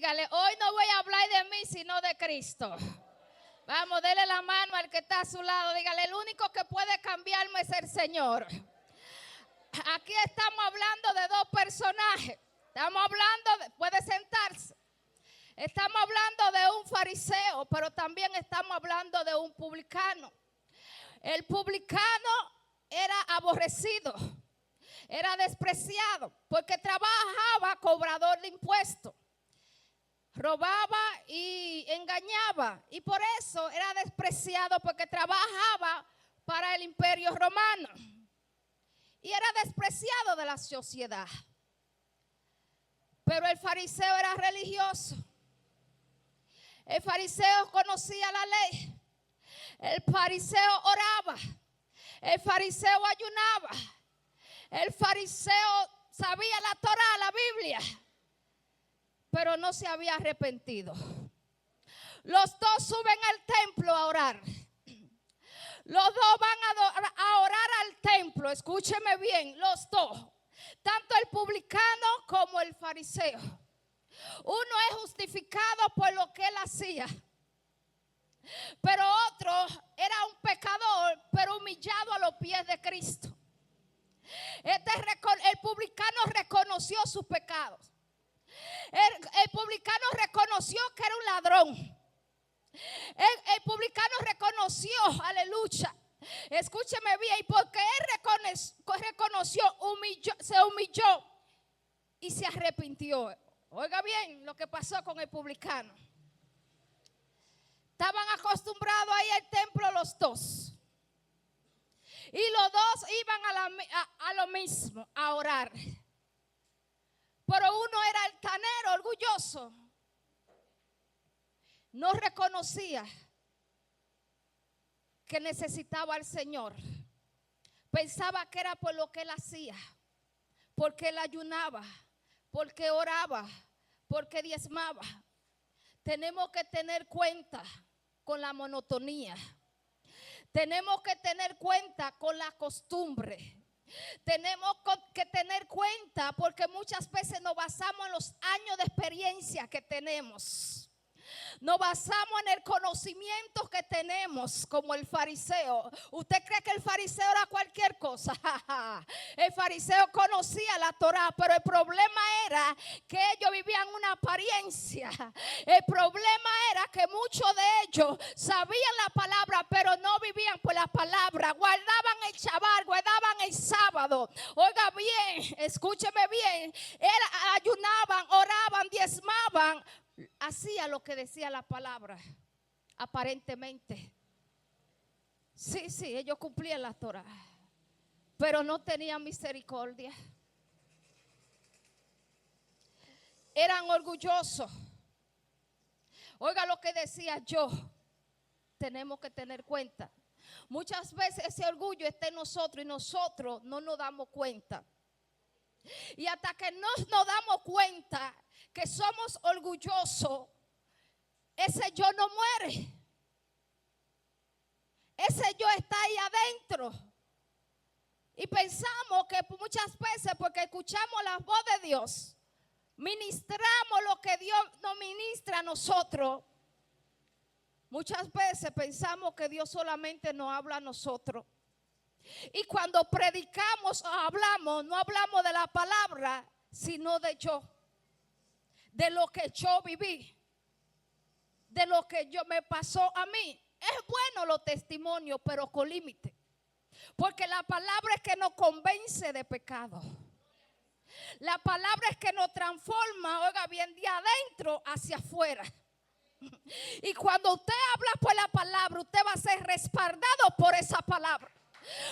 Dígale, hoy no voy a hablar de mí, sino de Cristo. Vamos, dele la mano al que está a su lado. Dígale, el único que puede cambiarme es el Señor. Aquí estamos hablando de dos personajes. Estamos hablando, puede sentarse. Estamos hablando de un fariseo, pero también estamos hablando de un publicano. El publicano era aborrecido, era despreciado, porque trabajaba cobrador de impuestos. Robaba y engañaba, y por eso era despreciado, porque trabajaba para el imperio romano y era despreciado de la sociedad. Pero el fariseo era religioso. El fariseo conocía la ley. El fariseo oraba. El fariseo ayunaba. El fariseo sabía la Torá, la Biblia, pero no se había arrepentido. Los dos suben al templo a orar. Los dos van a orar al templo. Escúcheme bien, los dos. Tanto el publicano como el fariseo. Uno es justificado por lo que él hacía, pero otro era un pecador, pero humillado a los pies de Cristo. El publicano reconoció sus pecados. El publicano reconoció que era un ladrón. El publicano reconoció, aleluya. Escúcheme bien, y porque él reconoció, se humilló y se arrepintió. Oiga bien lo que pasó con el publicano. Estaban acostumbrados a ir al templo los dos. Y los dos iban a lo mismo, a orar. Pero uno era altanero, orgulloso. No reconocía que necesitaba al Señor. Pensaba que era por lo que él hacía, porque él ayunaba, porque oraba, porque diezmaba. Tenemos que tener cuenta con la monotonía. Tenemos que tener cuenta con la costumbre. Tenemos que tener cuenta porque muchas veces nos basamos en los años de experiencia que tenemos. Nos basamos en el conocimiento que tenemos, como el fariseo. ¿Usted cree que el fariseo era cualquier cosa? El fariseo conocía la Torá, pero el problema era que ellos vivían una apariencia. El problema era que muchos de ellos sabían la palabra, pero no vivían por la palabra. Guardaban el Shabbat, guardaban el sábado. Oiga bien, escúcheme bien. Ayunaban, oraban, diezmaban. Hacía lo que decía la palabra, aparentemente. Sí, ellos cumplían la Torá, pero no tenían misericordia. Eran orgullosos. Oiga lo que decía yo. Tenemos que tener cuenta. Muchas veces ese orgullo está en nosotros y nosotros no nos damos cuenta. Y hasta que no nos damos cuenta que somos orgullosos, ese yo no muere. Ese yo está ahí adentro. Y pensamos que muchas veces, porque escuchamos la voz de Dios, ministramos lo que Dios nos ministra a nosotros. Muchas veces pensamos que Dios solamente nos habla a nosotros. Y cuando predicamos o hablamos, no hablamos de la palabra, sino de yo. De lo que yo viví, de lo que me pasó a mí. Es bueno los testimonios, pero con límite. Porque la palabra es que nos convence de pecado. La palabra es que nos transforma, oiga bien, de adentro hacia afuera. Y cuando usted habla por la palabra, usted va a ser respaldado por esa palabra.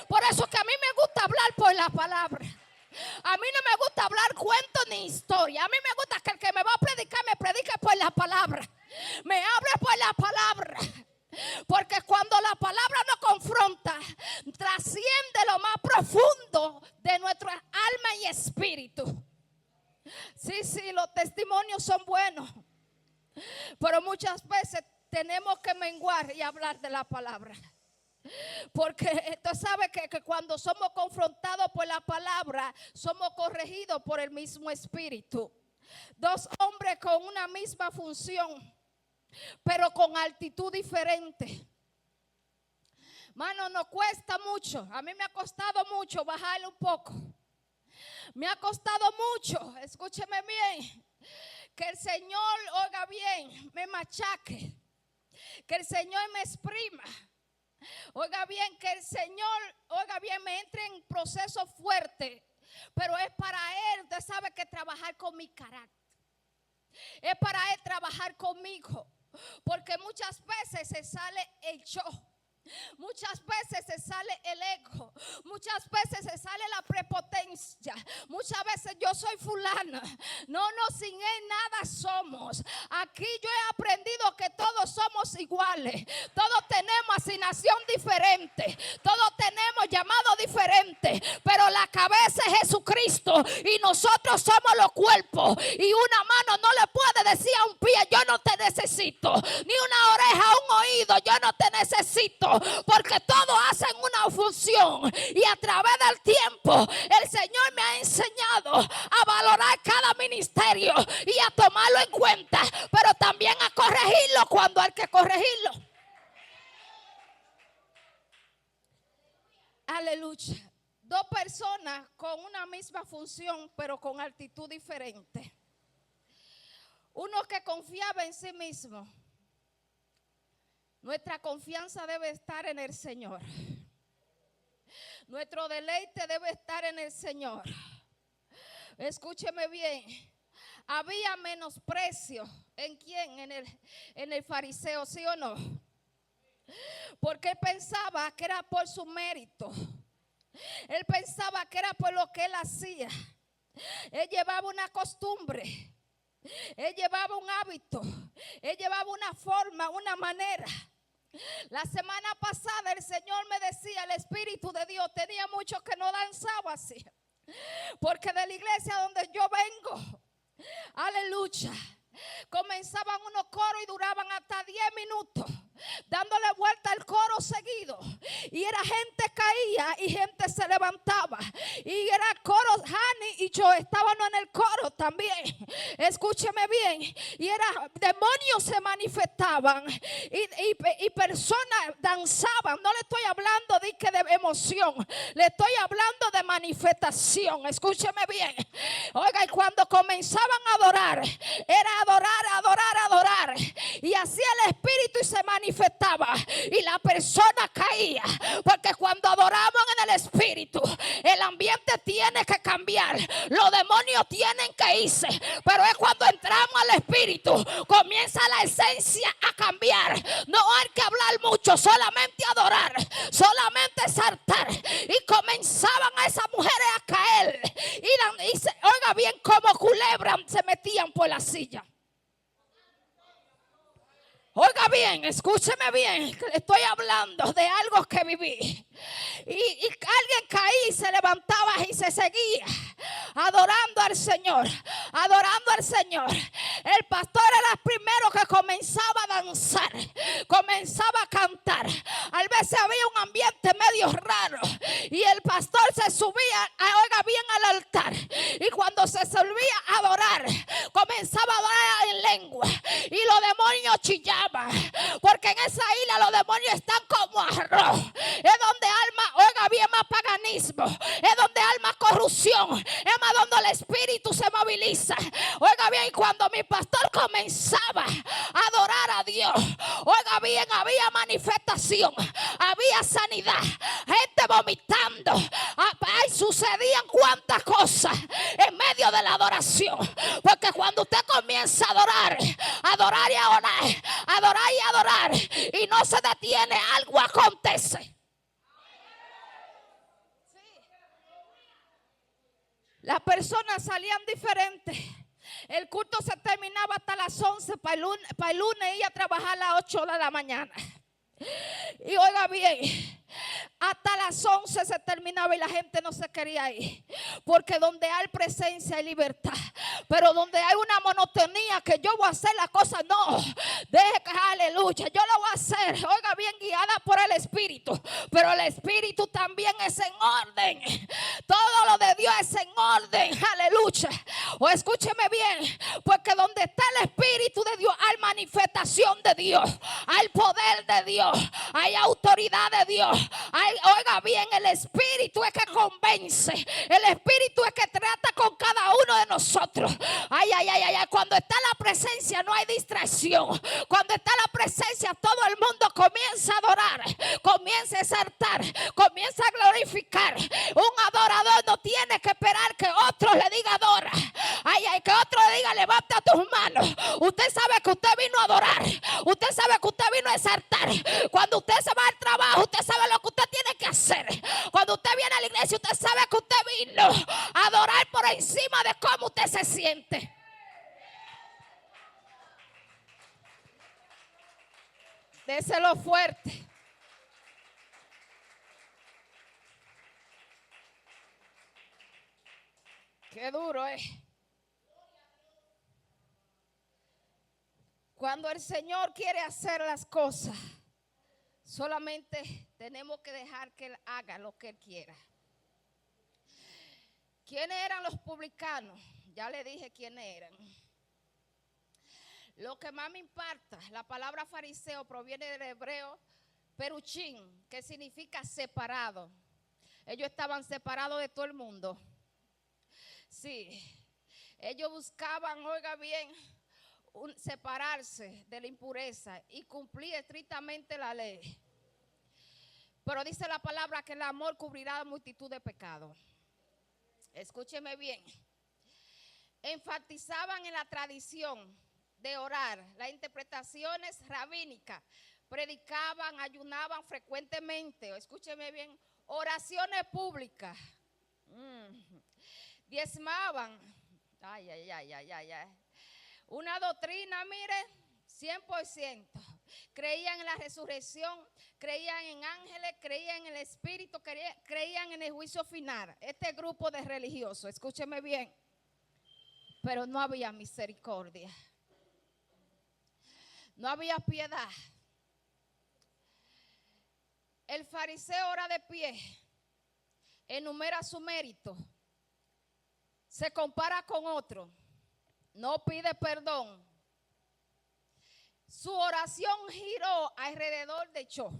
Por eso que a mí me gusta hablar por la palabra. A mí no me gusta hablar cuentos ni historia. A mí me gusta que el que me va a predicar me predique por la palabra. Me hable por la palabra. Porque cuando la palabra nos confronta, trasciende lo más profundo de nuestra alma y espíritu. Sí, los testimonios son buenos. Pero muchas veces tenemos que menguar y hablar de la palabra. Porque usted sabe que cuando somos confrontados por la palabra, somos corregidos por el mismo Espíritu. Dos hombres con una misma función, pero con actitud diferente. Mano, nos cuesta mucho. A mí me ha costado mucho bajarle un poco. Me ha costado mucho, escúcheme bien, que el Señor, oiga bien, me machaque. Que el Señor me exprima. Oiga bien, que el Señor, oiga bien, me entre en proceso fuerte. Pero es para Él, usted sabe, que trabajar con mi carácter. Es para Él trabajar conmigo. Porque muchas veces se sale el yo. Muchas veces se sale el ego. Muchas veces se sale la prepotencia. Muchas veces yo soy fulana. No, sin él nada somos. Aquí yo he aprendido que todos somos iguales. Todos tenemos asignación diferente. Todos tenemos llamado diferente. Pero la cabeza es Jesucristo. Y nosotros somos los cuerpos. Y una mano no le puede decir a un pie: yo no te necesito. Ni una oreja a un oído: yo no te necesito. Porque todos hacen una función. Y a través del tiempo el Señor me ha enseñado a valorar cada ministerio y a tomarlo en cuenta, pero también a corregirlo cuando hay que corregirlo. Aleluya. Dos personas con una misma función, pero con actitud diferente. Uno que confiaba en sí mismo. Nuestra confianza debe estar en el Señor. Nuestro deleite debe estar en el Señor. Escúcheme bien. Había menosprecio. ¿En quién? En el fariseo, ¿sí o no? Porque él pensaba que era por su mérito. Él pensaba que era por lo que él hacía. Él llevaba una costumbre. Él llevaba un hábito. Él llevaba una forma, una manera. La semana pasada el Señor me decía, el Espíritu de Dios, tenía muchos que no danzaba así. Porque de la iglesia donde yo vengo, aleluya, comenzaban unos coros y duraban hasta 10 minutos. Dándole vuelta al coro seguido. Y era gente caía y gente se levantaba. Y era coro, Hani y yo estábamos en el coro también. Escúcheme bien. Y era demonios se manifestaban. Y personas danzaban. No le estoy hablando de emoción. Le estoy hablando de manifestación. Escúcheme bien. Oiga, y cuando comenzaban a adorar, era adorar. Y así el Espíritu y se manifestaba. Y la persona caía. Porque cuando adoramos en el Espíritu, el ambiente tiene que cambiar. Los demonios tienen que irse. Pero es cuando entramos al Espíritu, comienza la esencia a cambiar. No hay que hablar mucho, solamente adorar, solamente exaltar. Y comenzaban a esas mujeres a caer. Oiga bien, como culebras se metían por la silla. Oiga bien, escúcheme bien, estoy hablando de algo que viví. Y alguien caía y se levantaba y se seguía adorando al Señor, adorando al Señor. El pastor era el primero que comenzaba a danzar, comenzaba a cantar. A veces había un ambiente medio raro y el pastor se subía, oiga bien, al altar. Y cuando se subía a adorar, comenzaba a adorar en lengua y los demonios chillaban. Porque en esa isla los demonios están como arroz. Es donde alma, oiga bien, más paganismo. Es donde alma corrupción. Es más donde el espíritu se moviliza. Oiga bien, cuando mi pastor comenzaba a adorar a Dios, oiga bien, había manifestación, había sanidad, gente vomitando. Ay, sucedían cuantas cosas en medio de la adoración. Porque cuando usted comienza a adorar y adorar y no se detiene, algo acontece. Las personas salían diferentes. El culto se terminaba hasta las 11 para el lunes ir a trabajar a las 8 de la mañana. Y oiga bien, Hasta las 11 se terminaba y la gente no se quería ir. Porque donde hay presencia hay libertad. Pero donde hay una monotonía que yo voy a hacer la cosa, no. Deje que, aleluya, yo lo voy a hacer. Oiga bien, guiada por el Espíritu. Pero el Espíritu también es en orden. Todo lo de Dios es en orden. Aleluya. O escúcheme bien. Porque donde está el Espíritu de Dios hay manifestación de Dios. Hay poder de Dios. Hay autoridad de Dios. Oiga bien, el Espíritu es que convence. El Espíritu es que trata con cada uno de nosotros. Ay, ay, ay, ay. Cuando está la presencia no hay distracción. Cuando está la presencia todo el mundo comienza a adorar. Comienza a exaltar. Comienza a glorificar. Un adorador no tiene que esperar que otro le diga adora. Ay, ay, que otro le diga levanta tus manos. Usted sabe que usted vino a adorar. Usted sabe que usted vino a exaltar. Cuando usted se va al trabajo, usted sabe lo que usted tiene que hacer. Cuando usted viene a la iglesia, usted sabe que usted vino a adorar por encima de cómo usted se siente. Déselo fuerte. Qué duro es. Cuando el Señor quiere hacer las cosas, solamente tenemos que dejar que Él haga lo que Él quiera. ¿Quiénes eran los publicanos? Ya le dije quiénes eran. Lo que más me impacta, la palabra fariseo proviene del hebreo peruchín, que significa separado. Ellos estaban separados de todo el mundo. Sí, ellos buscaban, oiga bien, separarse de la impureza y cumplir estrictamente la ley. Pero dice la palabra que el amor cubrirá multitud de pecados. Escúcheme bien. Enfatizaban en la tradición de orar, las interpretaciones rabínicas, predicaban, ayunaban frecuentemente. Escúcheme bien, oraciones públicas. Diezmaban. Ay, ay, ay, ay, ay, ay. Una doctrina, mire, 100%. Creían en la resurrección, creían en ángeles, creían en el Espíritu, creían en el juicio final. Este grupo de religiosos, escúcheme bien, pero no había misericordia. No había piedad. El fariseo ora de pie, enumera su mérito, se compara con otro, no pide perdón. Su oración giró alrededor de yo.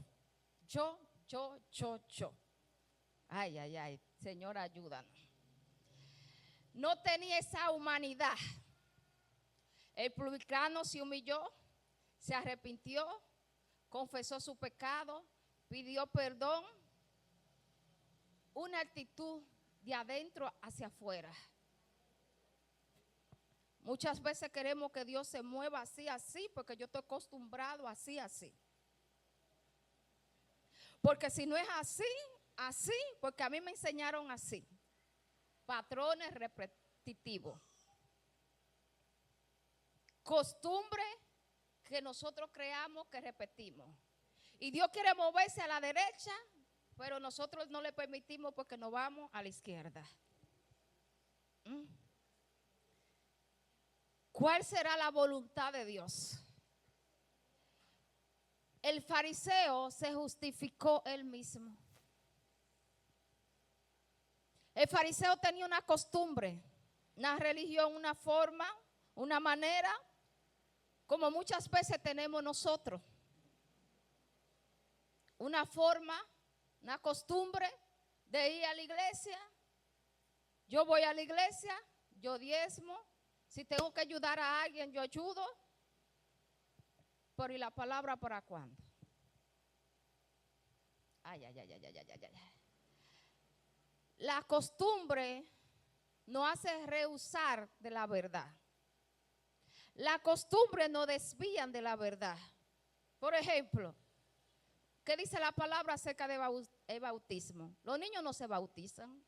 Ay, ay, ay, Señor, ayúdanos. No tenía esa humanidad. El publicano se humilló, se arrepintió, confesó su pecado, pidió perdón. Una actitud de adentro hacia afuera. Muchas veces queremos que Dios se mueva así, así, porque yo estoy acostumbrado así, así. Porque si no es así, así, porque a mí me enseñaron así. Patrones repetitivos. Costumbre que nosotros creamos que repetimos. Y Dios quiere moverse a la derecha, pero nosotros no le permitimos porque nos vamos a la izquierda. ¿Cuál será la voluntad de Dios? El fariseo se justificó él mismo. El fariseo tenía una costumbre, una religión, una forma, una manera, como muchas veces tenemos nosotros. Una forma, una costumbre de ir a la iglesia. Yo voy a la iglesia, yo diezmo. Si tengo que ayudar a alguien, yo ayudo. Pero ¿y la palabra para cuándo? Ay, ay, ay, ay, ay, ay, ay. La costumbre nos hace rehusar de la verdad. La costumbre nos desvían de la verdad. Por ejemplo, ¿qué dice la palabra acerca del bautismo? Los niños no se bautizan.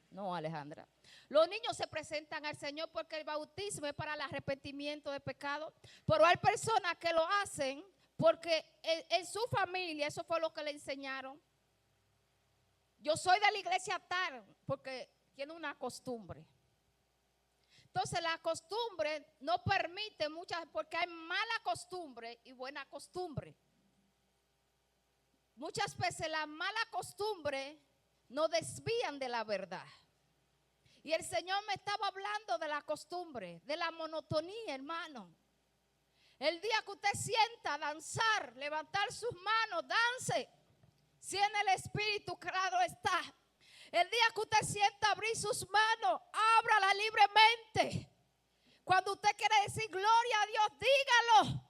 No, Alejandra. Los niños se presentan al Señor porque el bautismo es para el arrepentimiento de pecado. Pero hay personas que lo hacen Porque en su familia eso fue lo que le enseñaron. Yo soy de la iglesia tal, porque tiene una costumbre. Entonces la costumbre no permite muchas, porque hay mala costumbre y buena costumbre. Muchas veces la mala costumbre nos desvían de la verdad. Y el Señor me estaba hablando de la costumbre, de la monotonía, hermano. El día que usted sienta a danzar, levantar sus manos, dance. Si en el Espíritu, claro está. El día que usted sienta abrir sus manos, ábrala libremente. Cuando usted quiere decir gloria a Dios, dígalo.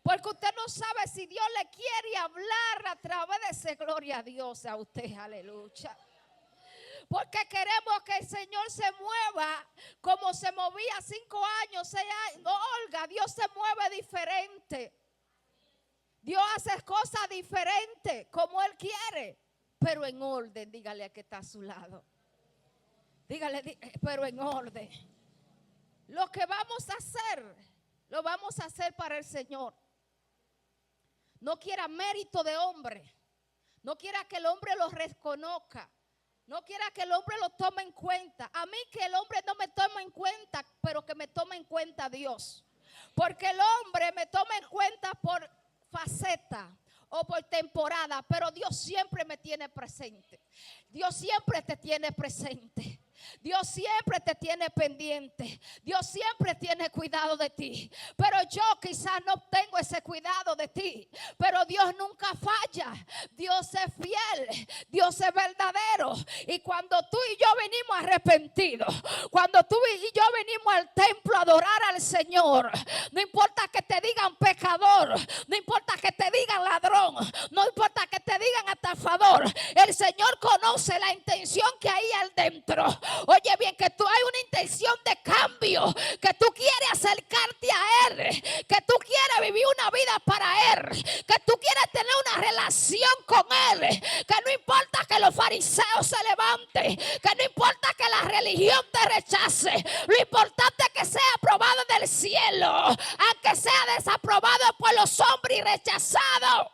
Porque usted no sabe si Dios le quiere hablar a través de ese gloria a Dios a usted, aleluya. Porque queremos que el Señor se mueva como se movía 5 años, 6 años. No, Olga, Dios se mueve diferente. Dios hace cosas diferentes como Él quiere, pero en orden. Dígale a que está a su lado. Dígale, pero en orden. Lo que vamos a hacer, lo vamos a hacer para el Señor. No quiera mérito de hombre. No quiera que el hombre lo reconozca. No quiera que el hombre lo tome en cuenta. A mí que el hombre no me tome en cuenta, pero que me tome en cuenta Dios. Porque el hombre me toma en cuenta por faceta o por temporada, pero Dios siempre me tiene presente. Dios siempre te tiene presente. Dios siempre te tiene pendiente. Dios siempre tiene cuidado de ti. Pero yo quizás no tengo ese cuidado de ti. Pero Dios nunca falla. Dios es fiel. Dios es verdadero. Y cuando tú y yo venimos arrepentidos, cuando tú y yo venimos al templo a adorar al Señor, no importa que te digan pecador, no importa que te digan ladrón, no importa que te digan estafador, el Señor conoce la intención que hay al dentro. Oye bien, que tú hay una intención de cambio, que tú quieres acercarte a Él, que tú quieres vivir una vida para Él, que tú quieres tener una relación con Él, que no importa que los fariseos se levanten, que no importa que la religión te rechace, lo importante es que sea aprobado del cielo, aunque sea desaprobado por los hombres y rechazado.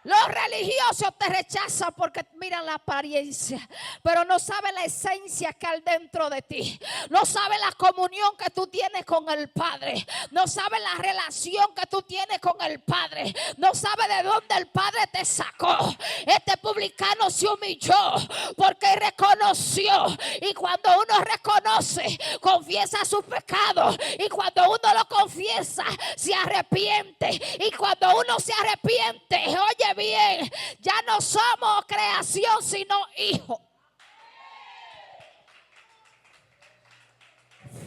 Los religiosos te rechazan porque miran la apariencia, pero no saben la esencia que hay dentro de ti. No saben la comunión que tú tienes con el Padre. No saben la relación que tú tienes con el Padre. No saben de dónde el Padre te sacó. Este publicano se humilló porque reconoció. Y cuando uno reconoce, confiesa sus pecados. Y cuando uno lo confiesa, se arrepiente. Y cuando uno se arrepiente, oye bien, ya no somos creación sino hijos.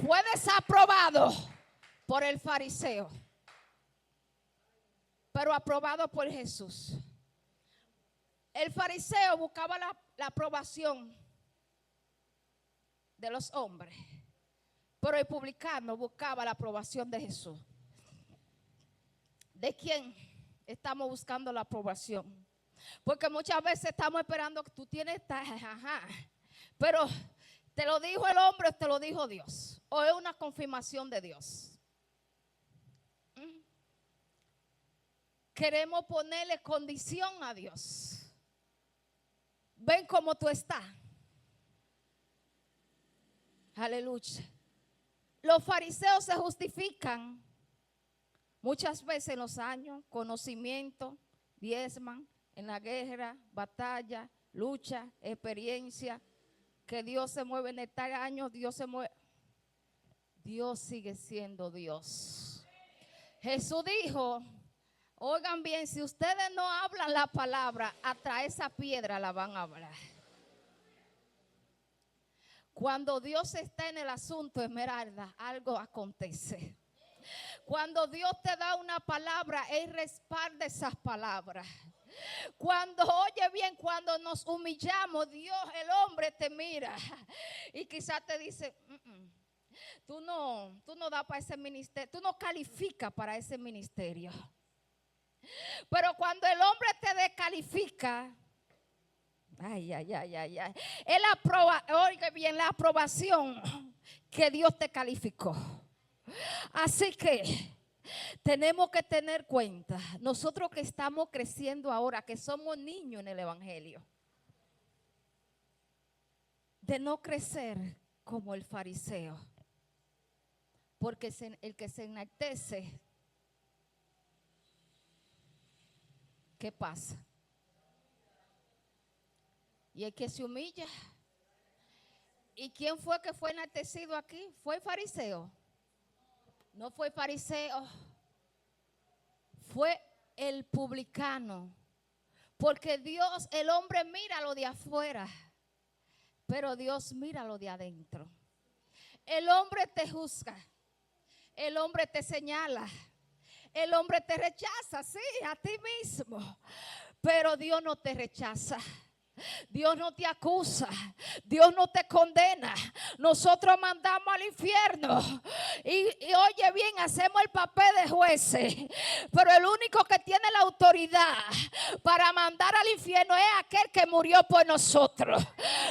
Fue desaprobado por el fariseo, pero aprobado por Jesús. El fariseo buscaba la aprobación de los hombres, pero el publicano buscaba la aprobación de Jesús. ¿De quién estamos buscando la aprobación? Porque muchas veces estamos esperando que tú tienes pero ¿te lo dijo el hombre o te lo dijo Dios? ¿O es una confirmación de Dios? Queremos ponerle condición a Dios. Ven como tú estás. Aleluya. Los fariseos se justifican muchas veces en los años, conocimiento, diezman, en la guerra, batalla, lucha, experiencia, que Dios se mueve en este año, Dios se mueve. Dios sigue siendo Dios. Jesús dijo, oigan bien, si ustedes no hablan la palabra, hasta esa piedra la van a hablar. Cuando Dios está en el asunto, Esmeralda, algo acontece. Cuando Dios te da una palabra, Él respalda esas palabras. Cuando, oye bien, cuando nos humillamos, Dios, el hombre te mira y quizás te dice, tú no das para ese ministerio, tú no calificas para ese ministerio. Pero cuando el hombre te descalifica, Él aprueba, oiga bien, la aprobación que Dios te calificó. Así que tenemos que tener cuenta, nosotros que estamos creciendo ahora, que somos niños en el evangelio, de no crecer como el fariseo. Porque el que se enaltece, ¿qué pasa? Y el que se humilla. ¿Y quién fue que fue enaltecido aquí? ¿Fue el fariseo? No fue el fariseo, fue el publicano. Porque Dios, el hombre mira lo de afuera, pero Dios mira lo de adentro. El hombre te juzga, el hombre te señala, el hombre te rechaza, sí, a ti mismo, pero Dios no te rechaza. Dios no te acusa, Dios no te condena. Nosotros mandamos al infierno y oye bien, hacemos el papel de jueces, pero el único que tiene la autoridad para mandar al infierno es aquel que murió por nosotros.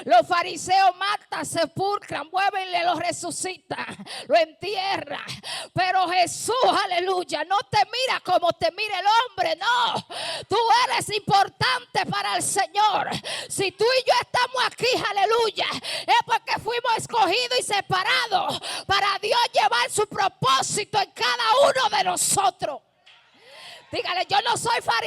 Los fariseos matan, sepulcran, mueven, lo resucitan, lo entierran, pero Jesús, aleluya, no te mira como te mira el hombre, no. Tú eres importante para el Señor. Si tú y yo estamos aquí, aleluya, es porque fuimos escogidos y separados para Dios llevar su propósito en cada uno de nosotros. Dígale, yo no soy fariseo.